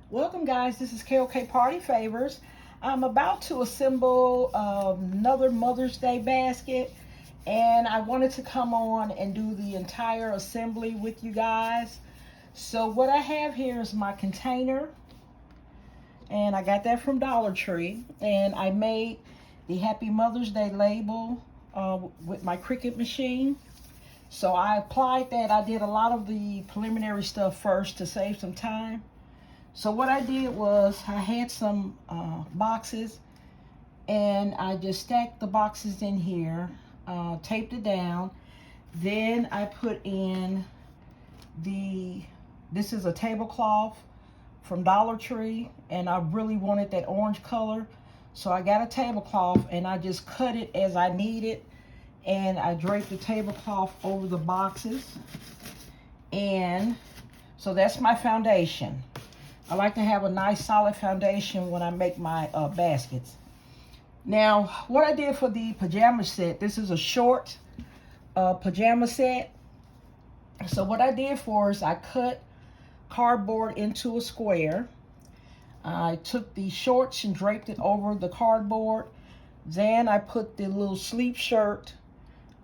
Welcome guys, this is KOK Party Favors. I'm about to assemble another Mother's Day basket, and I wanted to come on and do the entire assembly with you guys. So what I have here is my container, and I got that from Dollar Tree, and I made the Happy Mother's Day label with my Cricut machine. So I applied that. I did a lot of the preliminary stuff first to save some time. So what I did was I had some boxes, and I just stacked the boxes in here, taped it down. Then I put in this is a tablecloth from Dollar Tree, and I really wanted that orange color. So I got a tablecloth and I just cut it as I needed, and I draped the tablecloth over the boxes. And so that's my foundation. I like to have a nice solid foundation when I make my baskets. Now, what I did for the pajama set, this is a short pajama set. So what I did for is I cut cardboard into a square. I took the shorts and draped it over the cardboard. Then I put the little sleeve shirt,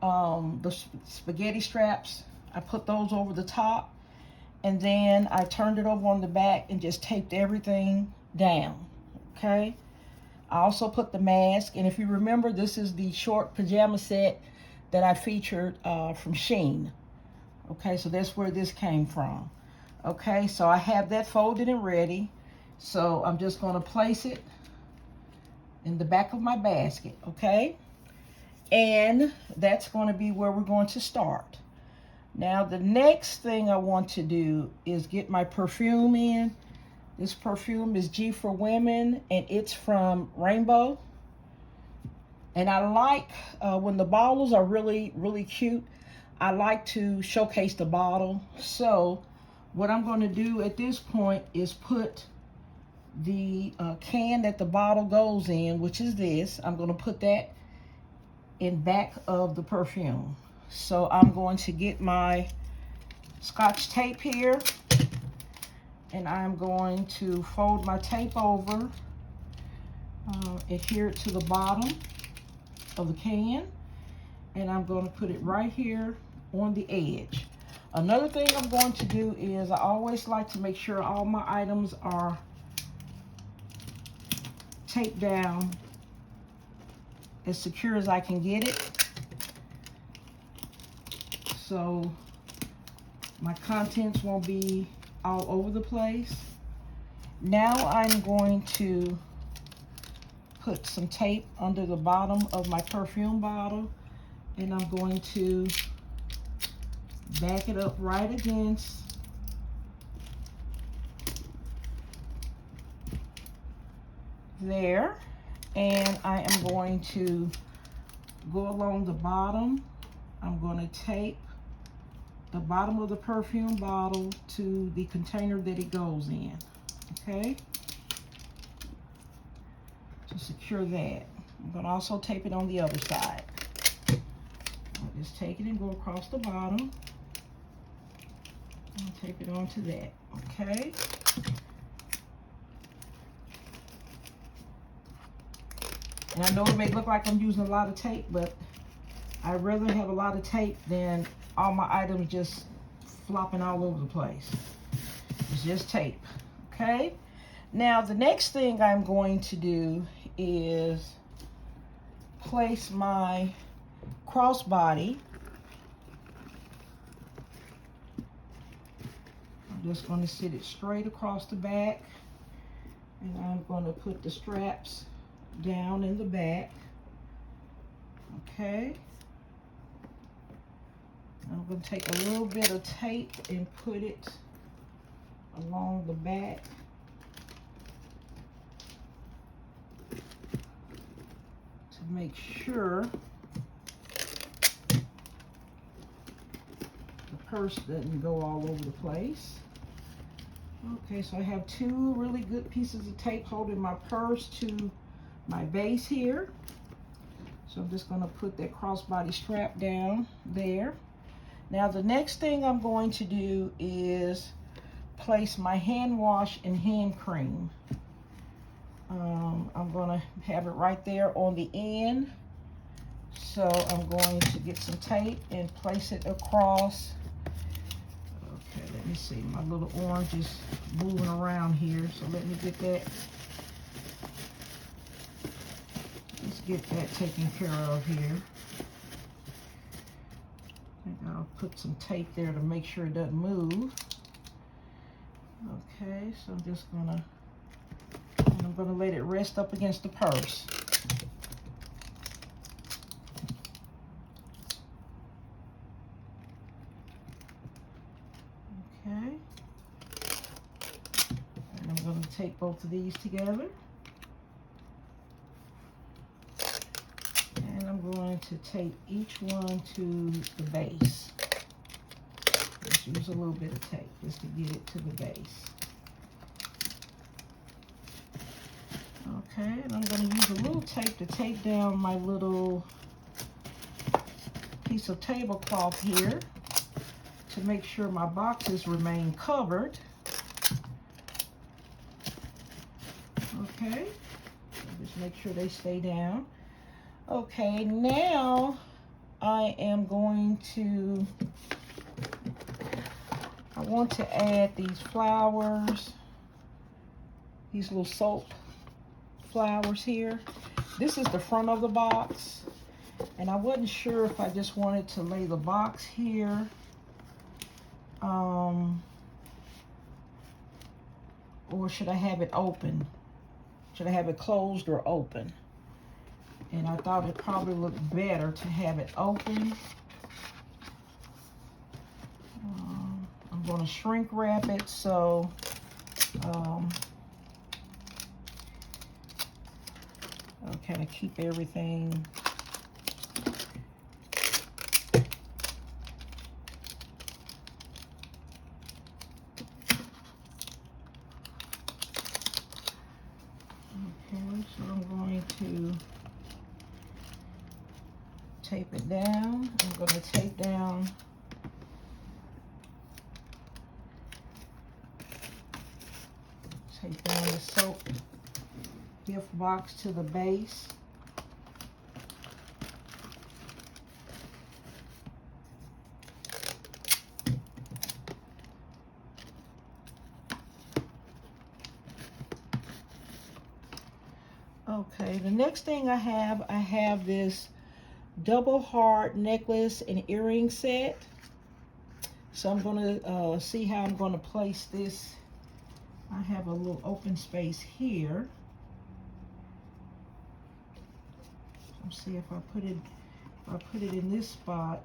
the spaghetti straps, I put those over the top. And then I turned it over on the back and just taped everything down, okay? I also put the mask, and if you remember, this is the short pajama set that I featured from Shein. Okay, so that's where this came from. Okay, so I have that folded and ready. So I'm just gonna place it in the back of my basket, okay? And that's gonna be where we're going to start. Now the next thing I want to do is get my perfume in. This perfume is G for Women, and it's from Rainbow. And I like when the bottles are really cute, I like to showcase the bottle. So what I'm going to do at this point is put the can that the bottle goes in, which is this. I'm going to put that in back of the perfume. So I'm going to get my Scotch tape here, and I'm going to fold my tape over, adhere it to the bottom of the can, and I'm going to put it right here on the edge. Another thing I'm going to do is I always like to make sure all my items are taped down as secure as I can get it, so my contents won't be all over the place. Now I'm going to put some tape under the bottom of my perfume bottle, and I'm going to back it up right against there, and I am going to go along the bottom. I'm going to tape the bottom of the perfume bottle to the container that it goes in, okay, to secure that. I'm going to also tape it on the other side. I'll just take it and go across the bottom and tape it onto that, okay. And I know it may look like I'm using a lot of tape, but I'd rather have a lot of tape than all my items just flopping all over the place. It's just tape, okay? Now, the next thing I'm going to do is place my crossbody. I'm just going to sit it straight across the back, and I'm going to put the straps down in the back, okay? I'm going to take a little bit of tape and put it along the back to make sure the purse doesn't go all over the place. Okay, so I have two really good pieces of tape holding my purse to my base here. So I'm just going to put that crossbody strap down there. Now the next thing I'm going to do is place my hand wash and hand cream. I'm going to have it right there on the end. So I'm going to get some tape and place it across. Okay, let me see. My little orange is moving around here. So let me get that. Let's get that taken care of here. I think I'll put some tape there to make sure it doesn't move. Okay, so I'm just gonna let it rest up against the purse. Okay, and I'm gonna take both of these together. And I'm going to tape each one to the base. Let's use a little bit of tape just to get it to the base. Okay, and I'm going to use a little tape to tape down my little piece of tablecloth here to make sure my boxes remain covered. Okay, so just make sure they stay down. Okay, now I want to add these flowers, these little soap flowers here. This is the front of the box, and I wasn't sure if I just wanted to lay the box here, or should I have it open? Should I have it closed or open? And I thought it probably looked better to have it open. I'm going to shrink wrap it so I'll kind of keep everything. Okay, so I'm going to tape it down. I'm going to tape down the soap gift box to the base. Okay, the next thing I have this double heart necklace and earring set. So I'm going to see how I'm going to place this. I have a little open space here. Let's see if I put it in this spot.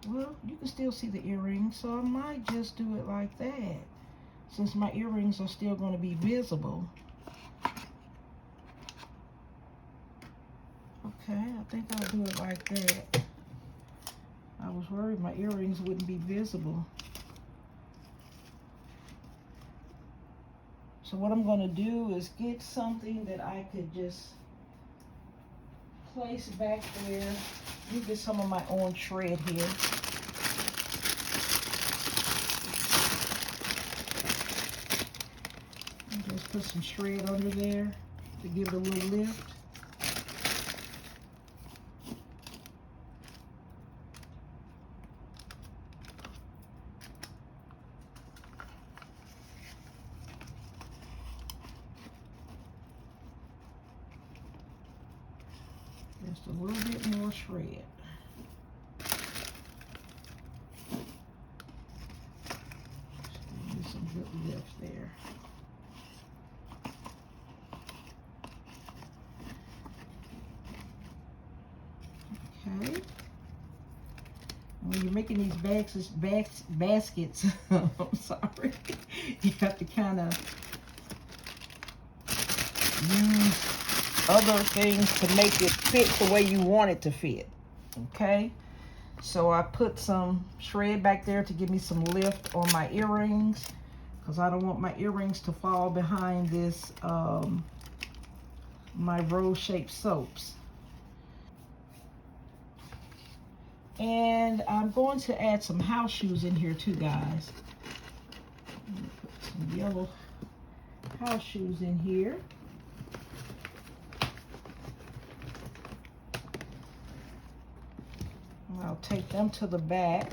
Well, you can still see the earrings, so I might just do it like that, since my earrings are still going to be visible. Okay, I think I'll do it like that. I was worried my earrings wouldn't be visible. So what I'm going to do is get something that I could just place back there. Let me get some of my orange shred here. And just put some shred under there to give it a little lift. Just a little bit more shred. Get some good lift there. Okay. When you're making these baskets, I'm sorry, you have to kind of use other things to make it fit the way you want it to fit. Okay, so I put some shred back there to give me some lift on my earrings, because I don't want my earrings to fall behind this my rose-shaped soaps. And I'm going to add some house shoes in here too, guys. Put some yellow house shoes in here. I'll take them to the back.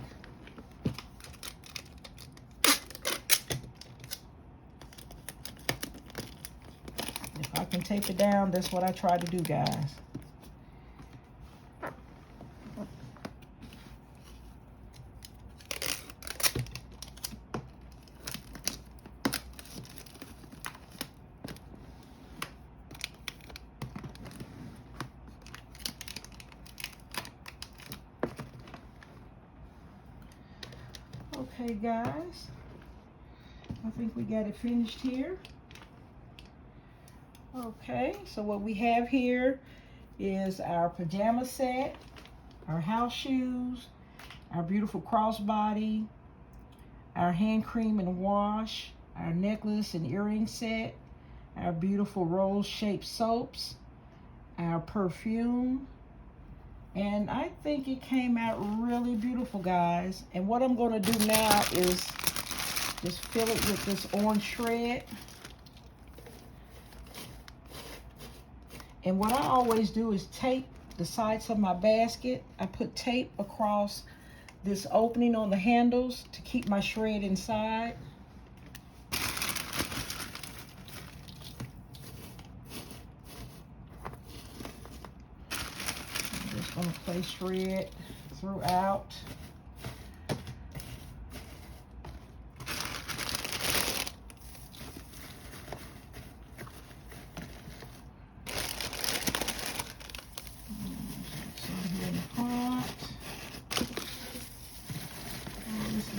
If I can tape it down, that's what I try to do, guys. Okay, guys, I think we got it finished here. Okay, so what we have here is our pajama set, our house shoes, our beautiful crossbody, our hand cream and wash, our necklace and earring set, our beautiful rose-shaped soaps, our perfume, and I think it came out really beautiful, guys. And what I'm going to do now is just fill it with this orange shred. And what I always do is tape the sides of my basket. I put tape across this opening on the handles to keep my shred inside. I'm just going to place shred throughout.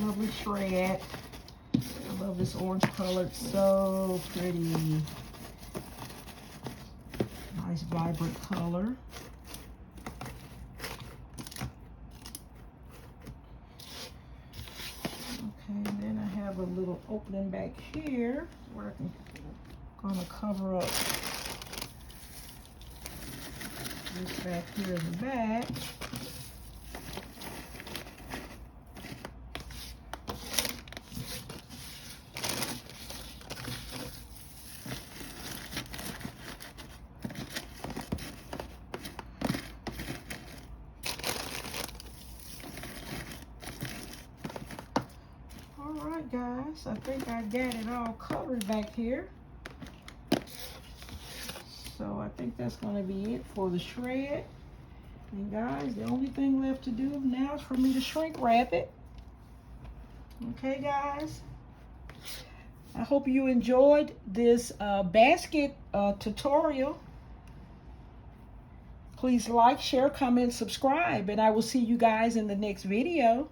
Lovely shred. I love this orange color. It's so pretty. Nice vibrant color. Okay, then I have a little opening back here where I'm gonna cover up this back here in the back. Alright, guys, I think I got it all covered back here. So I think that's going to be it for the shred. And guys, the only thing left to do now is for me to shrink wrap it. Okay, guys. I hope you enjoyed this basket tutorial. Please like, share, comment, subscribe, and I will see you guys in the next video.